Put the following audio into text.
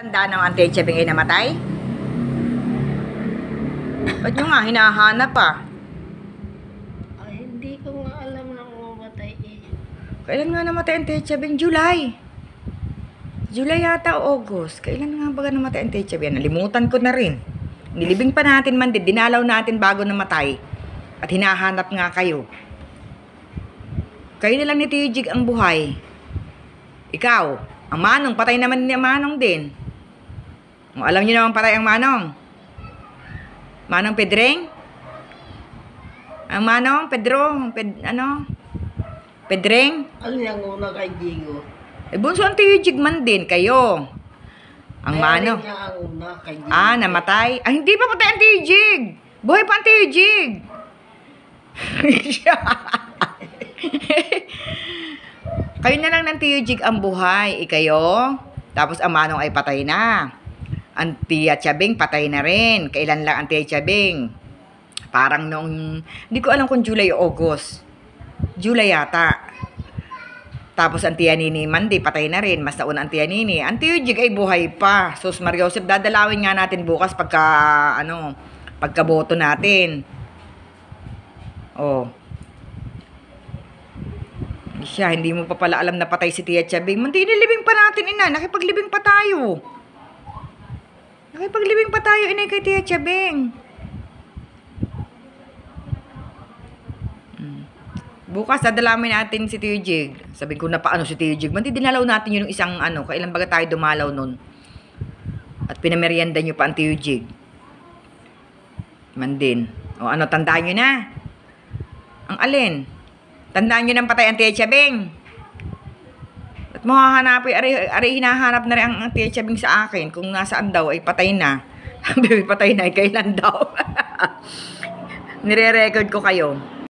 Tanda ng Auntie Chebeng ay namatay? Ba't nyo nga hinahanap pa? Ay, hindi ko nga alam na umatay eh. Kailan nga namatay Auntie Chebeng? July. July yata o August. Kailan nga ba namatay Auntie Chebeng? Nalimutan ko na rin. Nilibing pa natin man din. Dinalaw natin bago namatay. At hinahanap nga kayo. Kayo na lang ni Tio Jig ang buhay. Ikaw, ang Manong, patay naman ni Manong din. Alam niyo naman patay ang Manong. Manong Pedreng? Ang Manong, Pedreng? Ano yung una kay Digo? Bunso ang Tio Jig man din, kayo. Ang Manong. Niya ang una kay Digo. Namatay? Hindi pa patay ang Tio Jig. Buhay pa ang Tio Jig. Kayo na lang ng Tio Jig ang buhay. Kayo. Tapos ang Manong ay patay na. Ang Tia Chebeng patay na rin. Kailan lang ang Tia Chebeng? Parang noong, hindi ko alam kung July o August. July yata. Tapos ang Tia Nini Mandi patay na rin. Mas nauna ang Tia Nini. Ang Tio Jig ay buhay pa. Sus Maria Joseph, dadalawin nga natin bukas pagkaboto natin. Oh. Siya, hindi mo pa pala alam na patay si Tia Chebeng. Hindi, nilibing pa natin, ina. Nakipaglibing pa tayo. Inay, kay Tia Chebeng. Bukas, dadalamin natin si Tio Jig. Sabi ko na paano si Tio Jig. Hindi, dinalaw natin yung isang kailan baga tayo dumalaw nun. At pinamerienda nyo pa ang Tio Jig. Man din. O ano, tandaan nyo na. Ang alin? Tandaan nyo ng patay ang Tia Chebeng. At mo hahanapin, ari hinahanap na rin ang Tia Chebeng sa akin. Kung nasaan daw ay patay na. Sabi patay na ay kailan daw. Nire-record ko kayo.